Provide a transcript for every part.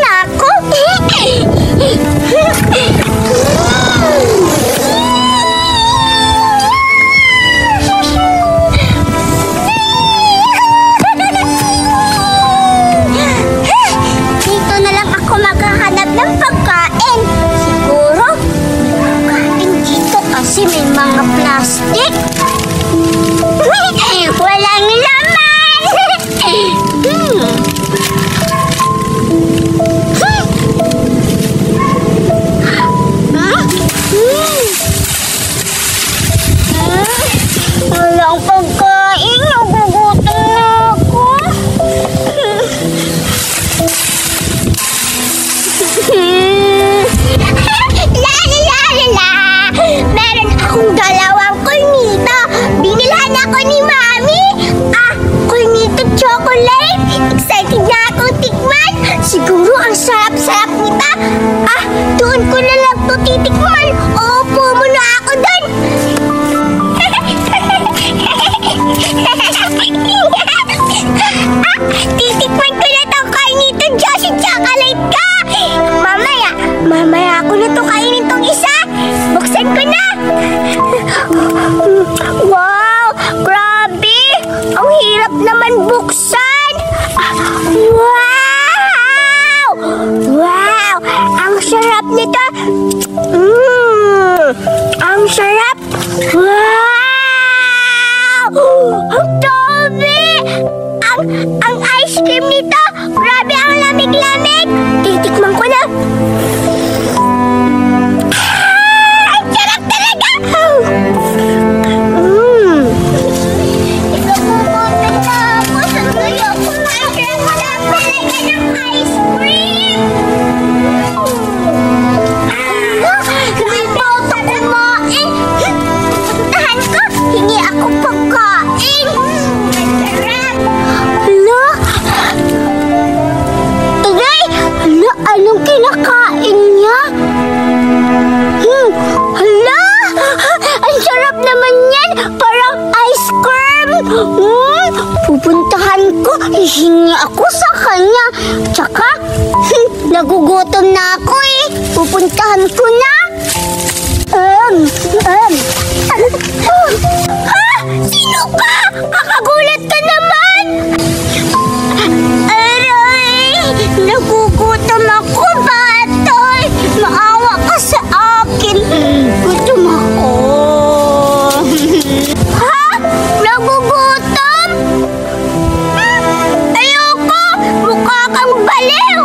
na ako. Dito na lang ako maghahanap ng pagkain. Siguro, pagkain dito kasi may mga plastic. Walang laman! Walang pagkain. Nagugutom na ako. La la la la la! Meron akong dalawang cornito. Binilhan ako ni Mami. Cornito chocolate. Excited na akong tikman. Siguro ang sarap-sarap nita. Doon ko na lang ito titikman. Opo muna ako doon. Titikman ko na itong cornito chocolate ka. Mamaya ako na ito kainin itong isa. Buksan ko na. Wow! Grabe! Ang hirap naman buksan! Wow! Wow! Ang sarap nito! Ang sarap! Wow! Ang dami! Ang ice cream nito! Grabe ang lamig-lamig! Titikman ko na! Anong kinakain niya? Hala! Ang sarap naman yan! Parang ice cream! Pupuntahan ko. Hihingi ako sa kanya. Tsaka, nagugutom na ako eh. Pupuntahan ko na. Sino ka? Kakagulat ka naman! Nagugutom ako, Batoy! Maawa ka sa akin! Gutom ako! Ha? Nagugutom? Ayoko! Mukha kang baliw!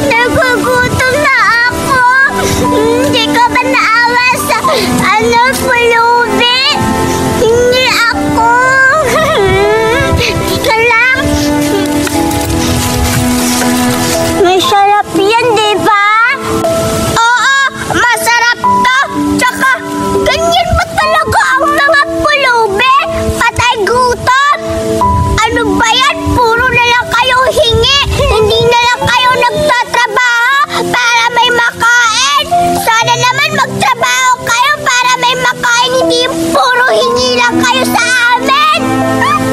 Nagugutom na ako! Hindi ka ba naawa sa pulubi? Hindi ako! May sarap yan, di ba? Oo, masarap to. Tsaka, ganyan ba talaga ang mga pulubi? Patay gutom. Ano ba yan? Puro na lang kayo hingi. Hindi na lang kayo nagtatrabaho para may makain. Sana naman magtrabaho kayo para may makain. Hindi puro hingi lang kayo sa amin.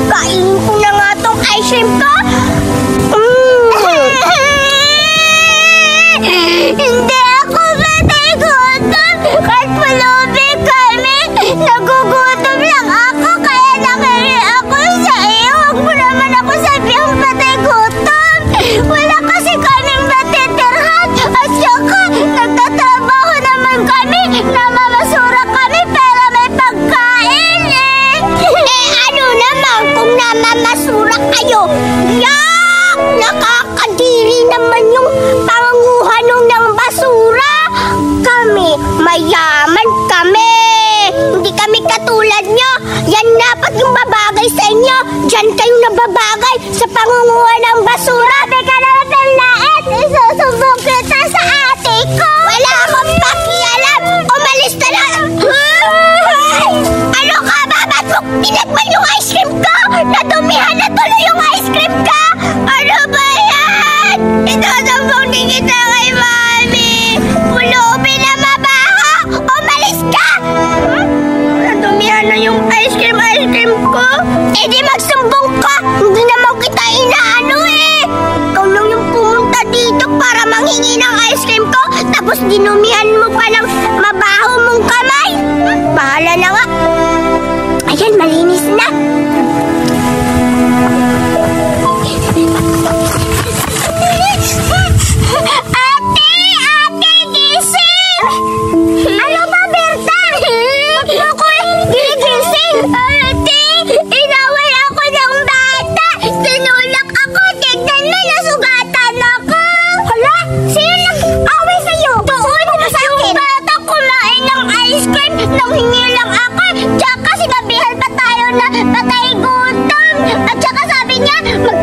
Kainin ko na nga tong ice cream ko. Hindi ako patay gutom. Kahit pulubi kami, nagugutom lang ako. Kaya nakiri ako sa iyo. Huwag mo naman ako sabihang patay gutom. Wala kasi kaming matitirhan. At saka, nagtatrabaho naman kami. Namamasura kami para may pagkain eh. Ano naman kung namamasura kayo? Yak! Nakakadiri naman yung pangunguha ng basura. Kami, mayaman kami. Hindi kami katulad nyo. Yan dapat yung babagay sa inyo. Diyan kayo nababagay sa pangunguha ng basura. Beka naman ng lait. Isusumbong kita sa ate ko. Wala akong pakialam. Umalis na lang. Ano ka ba? Ba't mo tinagman yung ice cream ko? Nadumihan na tuloy yung ice cream ko. Ano ba yan? Isusumbong din kita kay Mami. Pulubi na mabaho. Umalis ka. Nadumihan na yung ice cream ko. Eh di magsumbong ka. Hindi naman kita inaano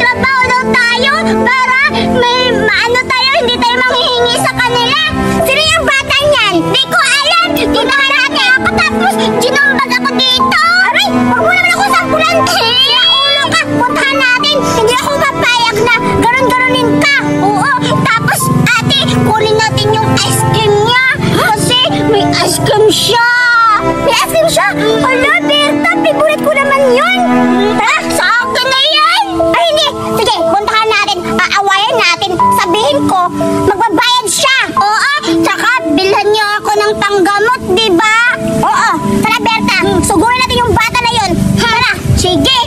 magtrabaho daw tayo para may maano tayo, hindi tayo manghihingi sa kanila. Sino yung bata niyan? Di ko alam. Tinahan natin ako tapos ginumbag ako dito. Aray, huwag mo naman ako sampulan. Ulo ka, puntahan natin. Hindi ako papayag na ganon-garonin ka. Oo, tapos ate, kunin natin yung ice cream niya. Kasi may ice cream siya. May ice cream siya? Hala, Berta, favorite ko naman yun. Tara, sa akin na yan. Ay, hindi. Sige, puntahan natin. Aawayan natin. Sabihin ko, magbabayad siya. Oo, tsaka bilhan niyo ako ng panggamot, di ba? Oo, tara Berta, sugurin natin yung bata na yun. Tara, sige.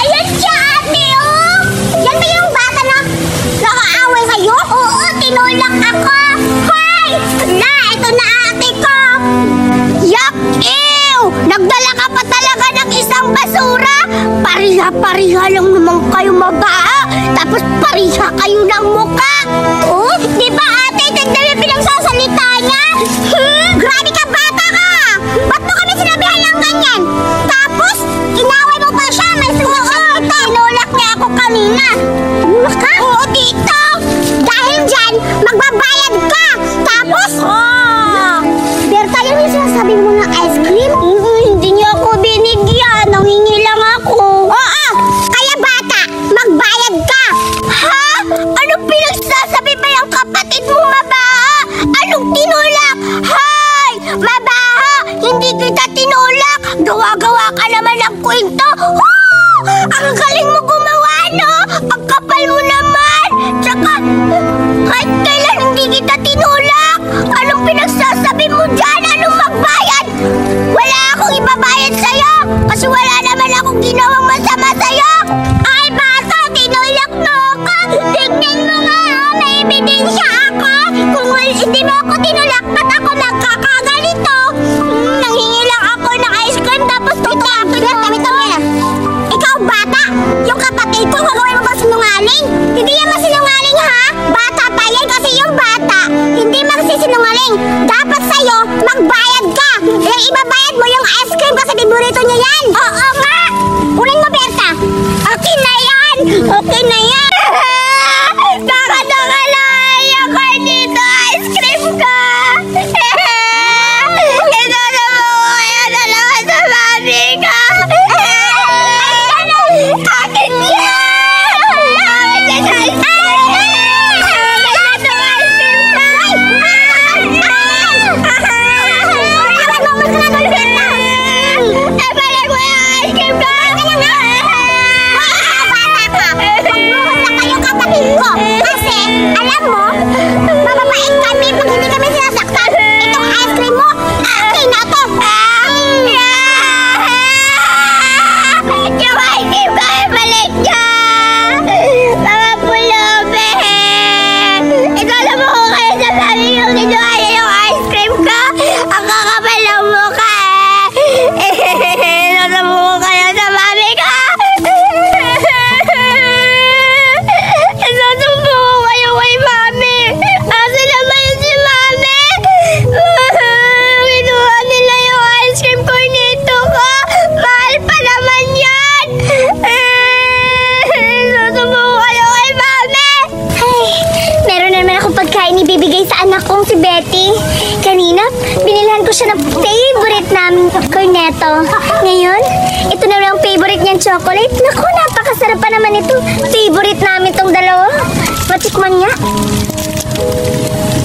Ayan siya, ate, oh. Yan ba yung bata na nakaaway sa'yo? Oo, tinulak ako. Hoy! Hala, ito na ate ko. Yak! Ew! Nagdala ka pa talaga ng isang basura. Pariha-pariha lang naman kayo mabaha. Tapos pariha kayo ng muka. Oh, di ba ate? Ganda yung pinagsasalita niya. Grabe ka, bata ka. Ba't mo kami sinabihan lang ganyan? Tapos, inaway mo pa siya. May sunod siya dito. Tinulak niya ako kanina. Tinulak ka? Oo, dito. Dahil dyan, magbabayad ka. Tapos, Berta, yun yung sinasabi mo ng ice cream? Hindi niya ako binigyan. Nanghingi lang ako. Oo, kaya bata, magbayad ka. Ha? Anong pinagsasabi ba yung kapatid mo, mabaha? Anong tinulak? Hay! Mabaha! Hindi kita tinulak! Gawa-gawa ka naman ng kwento! Ang galing mo gumawa, no? Ang kapal mo naman! Tsaka, kahit kailan hindi kita tinulak! Anong pinagsasabi mo dyan? Anong magbayad? Wala akong ibabayad sa'yo! Kasi wala naman akong ginawang masama sa'yo! Ay, bata! Tinulak mo ako! Tignan mo nga! May ebidensya ako! Kung hindi mo ako tinulak, ba't ako nagkakaganito? Nanghingi lang ako ng ice cream tapos tutulak mo. Ikaw, bata! Yung kapatid ko, gagawin mo ba sinungaling? Hindi yan masinungaling, ha? Bata pa yan kasi yung bata, hindi magsisinungaling. Dapat sa'yo, magbayad ka. Eh, ibabayad mo yung ice cream kasi paborito niya yan. Oo nga! Kunin mo, Berta. Okay na yan! Okay na yan! Bakit nakalayan ka dito? Ice cream ka! Ito na mo kaya talaga sa mami ka! Akin yan! Akin yan! Ice kasi, alam mo, mababait kami pag hindi kami sinasaktan. Itong ice cream mo, akin na to. Yung ice cream ko ay balik niya. Mga pulubi. Ikaw alam mo kung kaya sasabi yung kinuha niya yung ice cream ko. Ang kakapal ng mukha Nalamu ko kaya sa mami ko. Isusubo ko kayo kay mami. Asa naman yun si mami? Kinuha nila yung ice cream cornetto ko. Mahal pa naman yan. Isusubo ko kayo kay mami. Ay, meron naman akong pagkain ibibigay sa anak kong si Betty. Kanina, binilhan ko siya ng favorite naming cornetto. Ngayon, ito na lang favorite niyang chocolate. Naku, napakasarap pa naman ito. Favorite namin tong dalawa. Matikman niya.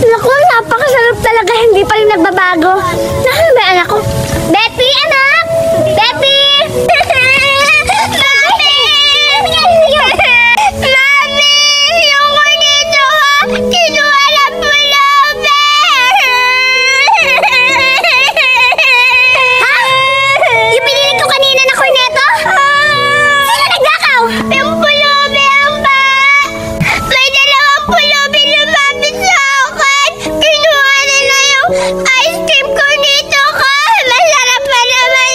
Naku, napakasarap talaga. Hindi pa rin nagbabago. Naku, ba anak ko? Betty, anak! Betty! Mami! Mami! Yung cornetto ko, kinuha ng pulubi! Ha? Yung pinili ko kanina na cornetto? Sino nagnakaw? Yung pulubi ang ba? May dalawang pulubi lumapit sa akin. Kinuha nila yung ice cream cornetto ko. Masarap pa naman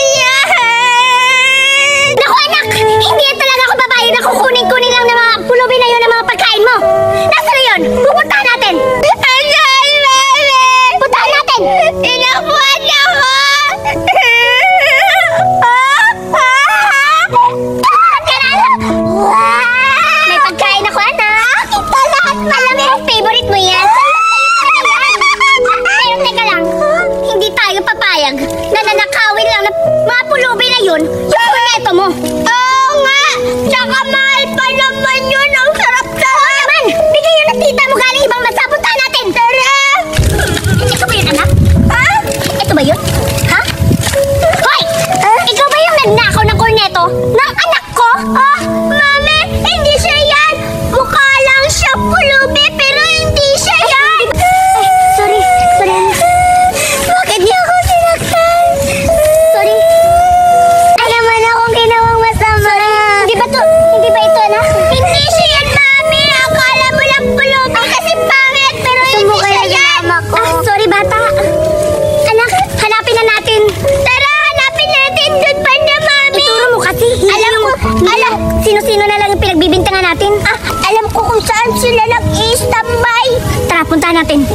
Ala, sino-sino na lang yung pinagbibintangan natin? Alam ko kung saan sila nag-i-standby. Tara, puntahan natin.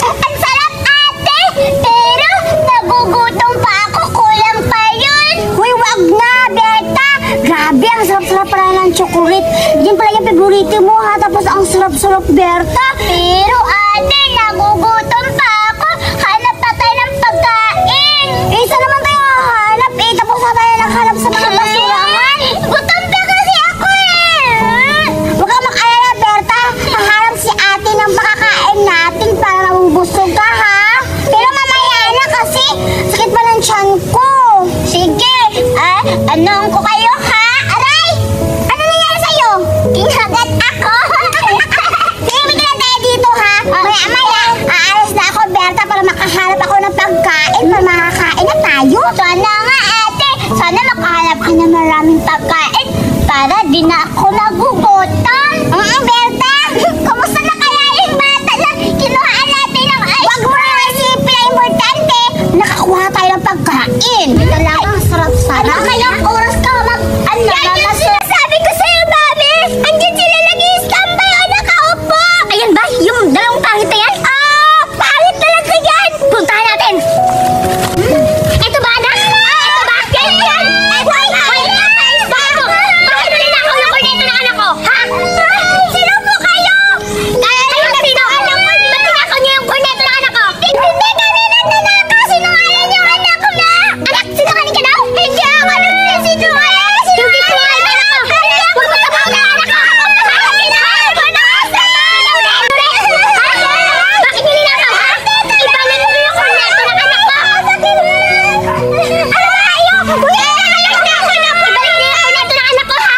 Ang sarap, ate! Pero nagugutom pa ako, kulang pa yun. Uy, wag na, Berta. Grabe, ang sarap-sarap pala ng chocolate. Yan pala yung favorite mo, ha? Tapos ang sarap-sarap, Berta. Pero ate, nagugutom pa ako. Hanap pa tayo ng pagkain. Eh, saan naman tayo hahanap? Eh, tapos na tayo naghanap sa mga basurahan. Gutom pa kasi ako eh. Huwag kang mag-alala, Berta. Hahanap si ate ng makakain natin para mabubusog ka, ha? Pero mamaya na kasi sakit pa ng tiyan ko. Sige. Anong ko kayo, ha? Aray! Ano nangyari sa'yo? Kinagat ako. Sige, wait lang tayo dito, ha? Maya-maya, aalis na ako, Berta, para makahanap ako ng pagkain, para makakain na tayo. Sana nga, ate. Sana makahanap ka na maraming pagkain para di na ako nagugutom. Berta, kumusta na kaya yung bata na kinuhaan natin ng ice? Wag mo na isipin na importante. Nakakuha tayo ng pagkain. Talagang sarap-sarap. Ano kayang oras ka yan yung sinasabi ko sa'yo, Mami. Andiyan sila nag-i-standby o nakaupo. Ayan ba? Yung dalawang pangit na yan? Pangit talaga yan. Puntahan natin. Ito ba, anak? Ito ba? Yan. Bakit ninakaw yung korneto ng anak ko? Ha? Sino po kayo? Kayo na sino? Ba't ninakaw niyo yung korneto ng anak ko? Hindi kami nagnanakaw. Sinungaling yung anak ko na. Anak, sinungaling ka daw? Hindi ako nagsisinungaling. Hindi sinungaling ka anak ko. Huwag mo sabaw na anak ko. Bakit nilinakaw, ha? Ibalik mo yung korneto ng anak ko. Ano ba kayo? Ibalik mo yung korneto ng anak ko, ha?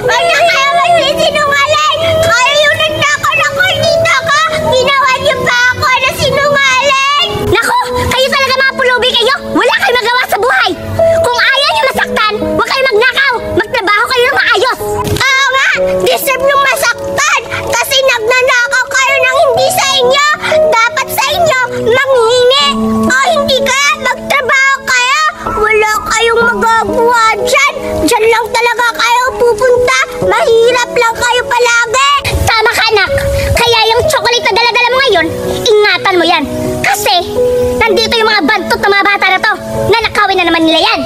Wag na kayo magsisinungaling. Kayo yung nagnakaw ng korneta ko. Ginawa niyo pa ako na sinungaling. Naku, kayo talaga mga pulubi kayo. Wala kayo magawa sa buhay. Kung ayaw niyo masaktan, huwag kayo magnakaw. Magtrabaho kayo ng maayos. Oo nga, deserve nung masaktan. Kasi nagnanakaw kayo ng hindi sa inyo. Dapat sa inyo, manghingi. O hindi kaya magtrabaho kayo. Wala kayong magagawa dyan. Dyan lang talaga kayo pupunta. Mahirap lang kayo palagi. Tama ka, anak. Kaya yung chocolate na dala-dala mo ngayon, ingatan mo yan. Kasi, nandito yung mga bantot na mga bata na to. Nanakawin na naman nila yan.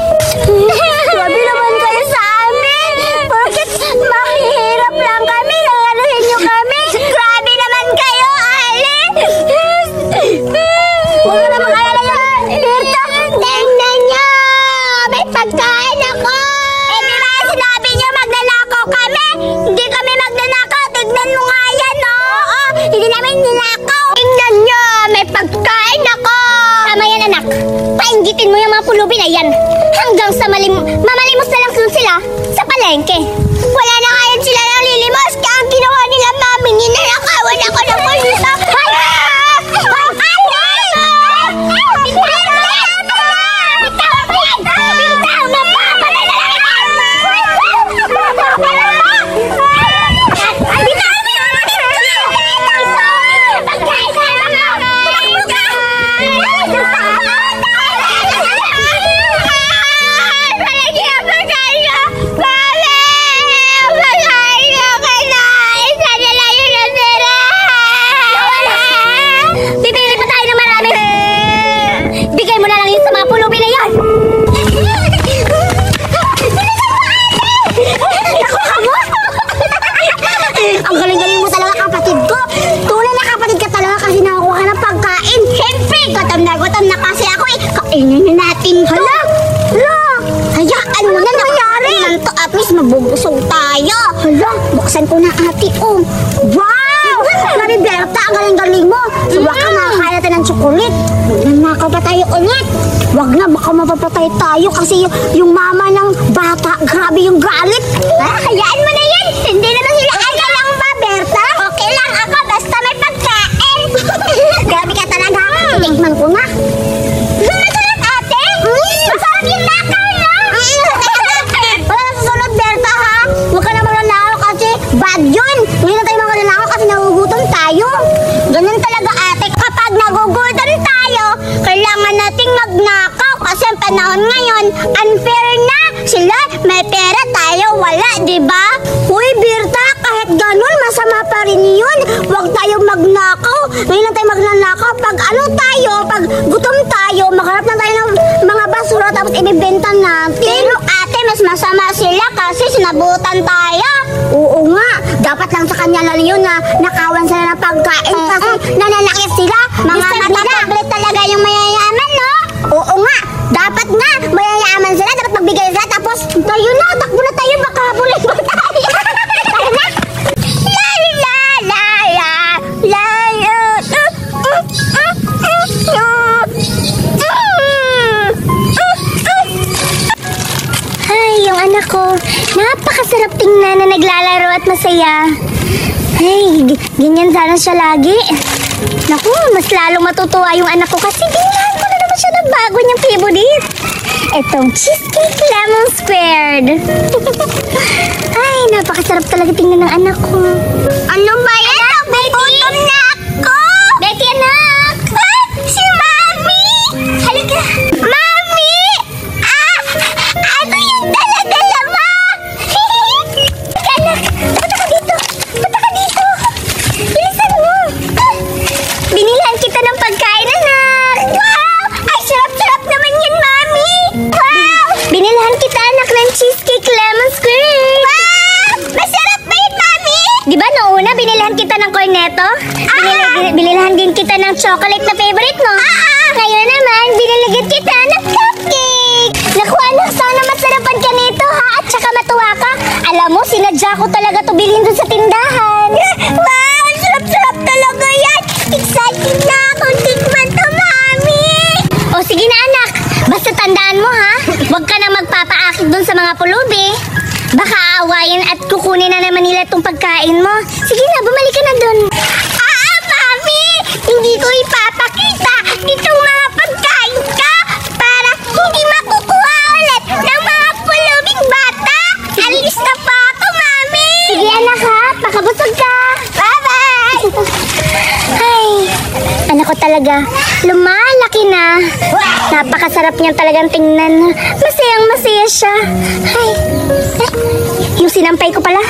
Grabe naman kayo sa amin. Bakit mahirap lang kami? Nanganuhin nyo kami. Grabe naman kayo, Ali. Huwag na naman alala yan. Berta, tingnan nyo. May pagkain ako. Eh, di ba sinabi nyo magnanakaw kami? Hindi kami magnanakaw. Tignan mo nga yan, no? Oo, hindi namin ninakaw. Tingnan nyo, may pagkain ako. Tama yan, anak. Painggitin mo yung mga pulubi na yan. Hanggang sa mamalimos na lang sila sa palengke. Wala na ngayon sila nang lilimos. Kaya ang ginawa nila, Mami, ninanakawan ako ng pulito. Ang galing-galing mo talaga, kapatid ko. Tunay na kapatid ka talaga kasi nakakuha ka ng pagkain. Siyempre, gutom na kasi ako eh. Kainin na natin to. Hala! Hayaan mo na nangyari. Nanto, at least mabubusog tayo. Hala, buksan ko na ate. Oh. Wow! Mami Berta, ang galing-galing mo. Suwa ka, makakaya tayo ng chocolate. Nanakaw pa tayo ulit. Wag na, baka mapapatay tayo kasi yung mama ng bata, grabe yung galit. Hayaan mo na yan. Hindi naman sila lang ba, Berta? Okay lang ako, basta may pagkain. Grabe ka talaga. Tingnan ko na. Masarap, ate? Masarap yung nakaw, no? Wala na susunod, Berta, ha? Huwag ka na magnanakaw kasi bad yun. Hindi na tayo magnanakaw kasi nagugutom tayo. Ganun talaga, ate. Kapag nagugutom tayo, kailangan nating magnakaw. panahon ngayon, unfair na. Sila, may pera, tayo wala, di ba? Uy, Berta, kahit ganun, masama pa rin yun. Huwag tayo magnakaw. Ngayon lang tayo magnanakaw. Pag ano tayo, pag gutom tayo, magharap na tayo ng mga basura tapos ibibenta natin. Pero ate, mas masama sila kasi sinabutan tayo. Oo nga, dapat lang sa kanya lang yun na nakawan sila ng pagkain kasi nananakit sila. Mga matatablet talaga yung mayayaman, no? Oo nga, dapat nga, mayayaman sila, dapat magbigay sila, tapos tayo na, takbo na tayo, baka habulin mo tayo. Tayo na. La la la la la Ay, yung anak ko, napakasarap tingnan na naglalaro at masaya. Ay, ganyan sana siya lagi. Naku, mas lalong matutuwa yung anak ko kasi biglaan ko na naman siya ng bago niyang favorite. Itong cheesecake lemon squared. Ay, napakasarap talaga tingnan ng anak ko. Ano ba yan? Gutom na ako! Betty, anak! Ah, si Mami! Halika! Mami! Ano yung dala-dala mo? Anak, punta ka dito! Punta ka dito! Bilisan mo! Binilhan kita ng pagkain, anak! Wow! Ay, sarap-sarap naman yan, Mami! Wow! Binilhan kita, anak, ng cheesecake lemon squared! Wow! Masarap ba yun, Mami? Di ba noong una, binilhan kita ng cornetto? Binilhan din kita ng chocolate na favorite mo? Ngayon naman, binilagyan kita ng cupcake! Naku, anak, sana masarapan ka nito, ha? At saka matuwa ka. Alam mo, sinadya ko talaga to bilhin dun sa tindahan. Wow! Sarap-sarap talaga yan! Excited na akong tikman to, Mami! O sige na, anak. Basta tandaan mo, ha? Huwag ka na magpapaakit dun sa mga pulubi. Baka aawayin at kukunin na naman nila itong pagkain mo. Sige na, bumalik ka na dun. Mami! Hindi ko ipapakita itong mga pagkain ka para hindi makukuha ulit ng mga pulubing bata. Alis na pa ako, Mami! Sige, anak, ha? Pakabusog ka. Bye-bye! Ay, anak ko talaga, lumalaki na. Napakasarap niyang talagang tingnan. Masayang masaya siya. Ay, yung sinampay ko pala.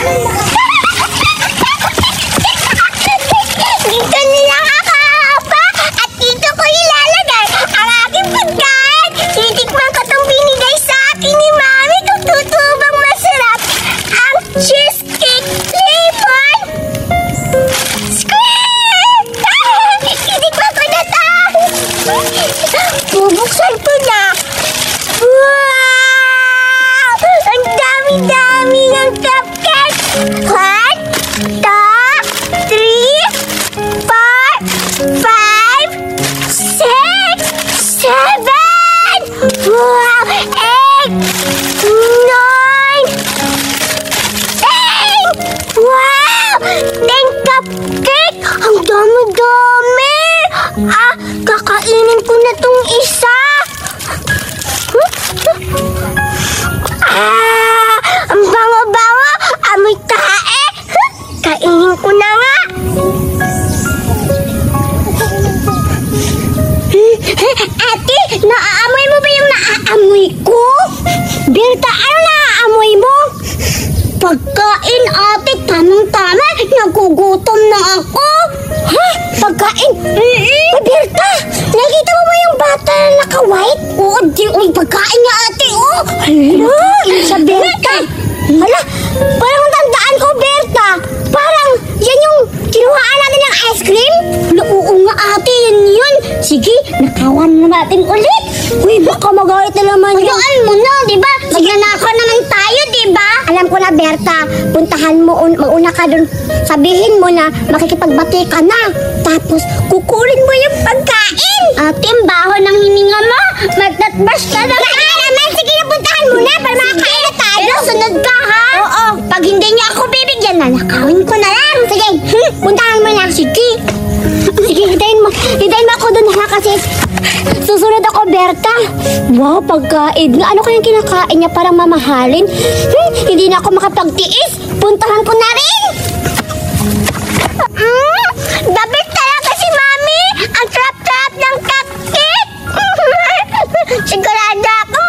Dito nila kakapa at dito ko ilalagay ang aking pagkain. Titikman ko itong binigay sa akin ni Mami kung totoo bang masarap ang cheesecake lemon square. Titikman ko na ito. Bubuksan ko na. Wow! Ang dami-dami ng cupcake. 1, 2, 3, 4, 5, 6, 7. Wow! 8, 9, 10. Wow! 10 cupcake. Ang dami-dami. Kakainin ko na tong isa. Ang bango-bango. Amoy tae. Kainin ko na nga. Ate, naaamoy mo ba yung naaamoy ko? Berta, ano naaamoy mo? Pagkain, ate, tamang-tama. Nagugutom na ako. Ha? Pagkain? Berta, nakita mo ba yung bata na naka-white? Oo, di pagkain niya, ate, oh. Hala, sa Berta. Hala, parang tandaan ko, Berta. Parang yan yung kinuhaan natin ng ice cream. Oo nga, ate, yan yun. Sige, nakawan na natin ulit. Uy, baka magalit na naman yun. Hayaan mo na, diba? Magnanakaw naman tayo, diba? Alam ko na, Berta. Puntahan mo, mauna ka dun. Sabihin mo na makikipagbati ka na. Tapos, kukurin mo yung pagkain. Ate, ang baho ng hininga mo. Magtatbrush ka na. Kaya naman, sige na, puntahan mo na para makakain na tayo. Sunod ka, ha? Oo. Pag hindi niya ako bibigyan na, nakawin ko na lang. Sige, puntahan mo na. Sige. Sige, hintayin mo ako dun, ha? Kasi susunod ako, Berta. Wow, pagkain nga. Ano kayang kinakain niya parang mamahalin? Hindi na ako makapagtiis. Puntahan ko na rin. Dapat talaga si Mami. Ang trap-trap ng cupcake. Sigurado ako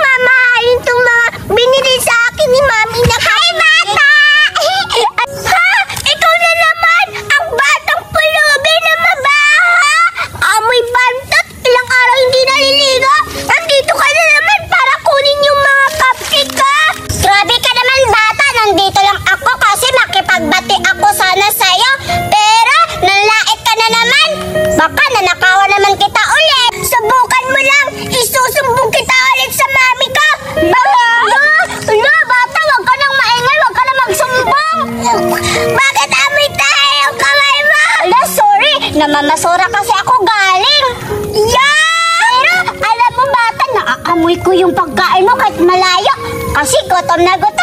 ko yung pagkain mo kahit malayo. Kasi gutom na ako.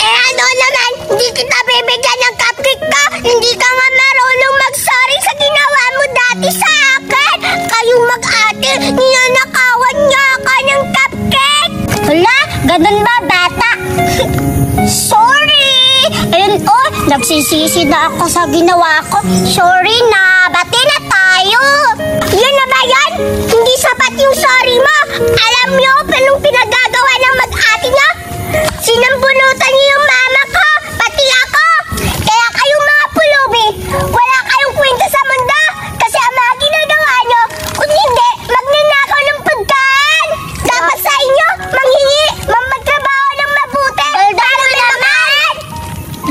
Ano naman, hindi kita bibigyan ng cupcake ka. Hindi ka nga marunong mag-sorry sa ginawa mo dati sa akin. Kayong mag-ate, ninanakawan niya ka ng cupcake. Hala, ganun ba bata? Sorry! Ayun nagsisisi na ako sa ginawa ko. Sorry na, bati na tayo. Yun na ba yan? Hindi sapat yung sorry mo. Alam niyo anong pinagagawa ng mag-ate niya? Sinambunutan niyo yung mama ko, pati ako. Kaya kayong mga pulubi, wala kayong kwenta sa mundo. Kasi ang mga ginagawa niyo, kung hindi, magnanakaw ng pagkain. Dapat sa inyo, manghingi, magtrabaho ng mabuti. Para naman!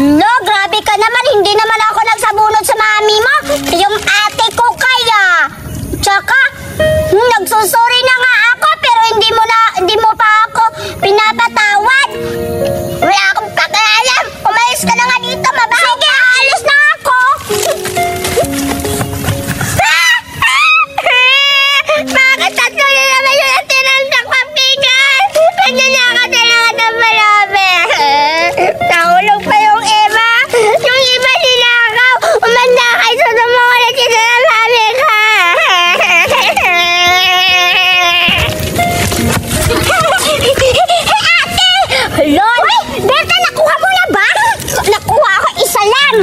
No, grabe ka naman. Hindi naman ako nagsabunod sa mami mo. Yung ate ko kaya. Tsaka, nagsusuri na nga ako pero hindi mo pa ako pinapatawad. Wala akong pakialam. Umalis ka na nga dito, mabaho. Sige, alis na ako. Bakit tatlo na naman yung natirang sa kapigan? Nanyanaka talaga ng marami. Nahulog pa yung iba. Yung iba sinakaw. Umanda kayo sa mga natira ng mami ka. Lord! Berta, nakuha mo na ba? Nakuha ko isa lang.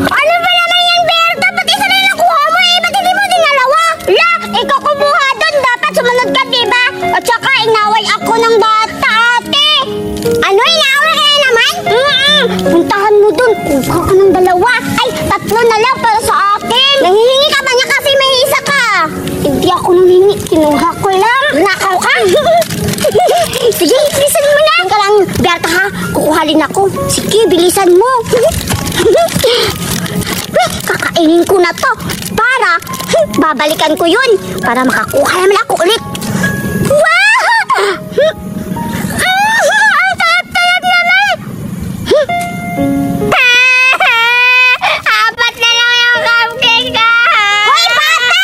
Ano ba naman yan, Berta? Ba't isa lang nakuha mo eh? Ba't hindi mo dinalawa? La, ikaw kumuha doon. Dapat sumunod ka, diba? At saka inaway ako ng bata, ate. Ano, inaway ka na naman? Puntahan mo doon. Kuha ka ng dalawa. Ay, tatlo na lang para sa akin. Nanghihingi ka ba niya kasi may isa ka? Hindi ako nanghihingi. Kinuha ko lang. Nakaw ka. Sige, bilisan mo na. Teka lang, Berta ha. Kukuhalin ako. Sige, bilisan mo. Kakainin ko na to. Para, babalikan ko yun. Para makakuha naman ako ulit. Wow! Ang sarap-sarap naman. Apat na lang yung cupcake ka. Hoy, bata!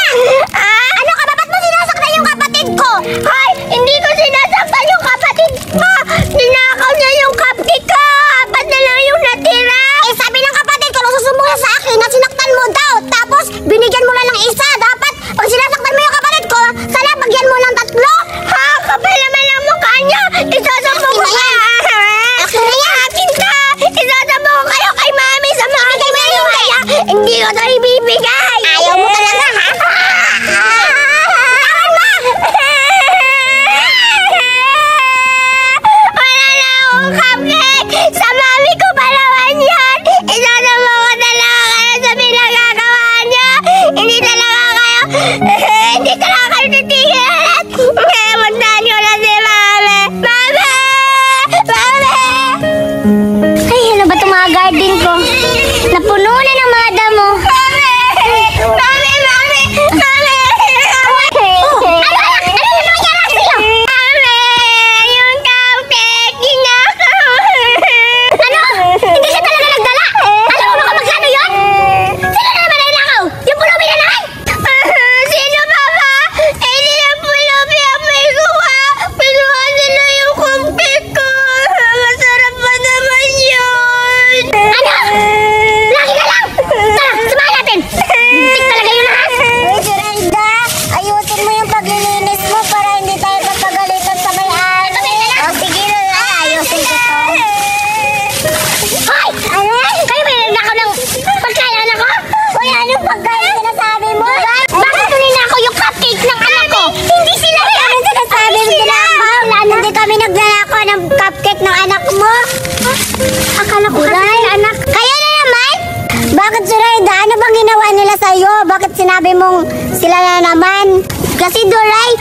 Ano ka ba? Ba't mo sinasaktan yung kapatid ko? Hoy, hindi ko sinasaktan yung kapatid ko. Ninakaw niya yung cupcake ko. Apat na lang yung natira. Eh, sabi ng kapatid ko, susumbong sa akin na sinaktan mo daw. Tapos, binigyan mo na ng isa. Dapat, pag sinasaktan mo yung kapatid ko, sana bagyan mo ng tatlo. Ha? Kapal naman ang mukha niya. Isasambong ko ka. Akin ka. Isasambong ko kayo kay mami sa mga ganyan. Hindi ko ito ibibigay. Ayaw mo talaga, ha? Wala na akong cupcake. Sa mami ko palawan yan. Isasambong ko talaga kayo sa pinagagawa niya. Hindi talaga kayo. Hindi talaga kayo titigilan. Kaya muntahan ko na si mami. Mami! Mami! Ay, ano ba itong mga garden ko? Napuno na ng mga damo. Mami! Mami! Mami! Mami! Ano yung nangyari sa'yo? Mami! Yung cupcake, ginakaw. Ano? Hindi siya talaga nagdala? Alam mo ba kung magkano yun? Sino na naman ay nakaw? Yung pulubi na naman? Sino ba ba? Hindi na pulubi ang may kuha. Pinuha nila yung cupcake ko. Masarap pa naman yun. Ano? Lagi ka lang! Tara, samahan natin! Tik talaga yun, ha? Hey, Zuraida! Ayusin mo yung paglilinis mo para hindi tayo magpagalitan sa may-ari. O, sige na lang. Ayusin ko to. Hoy! Kayo may nagnakaw ng pagkain ako? Uy, anong pagkain sinasabi mo? Bakit ninakaw yung cupcake ng anak ko? Hindi sila yan! Anong sinasabi mo sila? Hindi kami nagnanakaw ng cupcake ng anak mo. Akala ko cupcake ng anak. Kaya na naman? Bakit, Zuraida? Ano bang ginawa nila sa'yo? Bakit sinabi mong sila na naman? Kasi, Duray,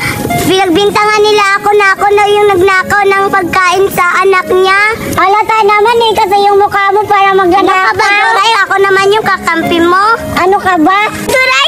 pinagbintangan nila ako na yung nagnakaw ng pagkain sa anak niya. Halata naman eh, kasi yung mukha mo para magnanakaw. Ano ka ba, Duray? Ako naman yung kakampi mo. Ano ka ba? Duray,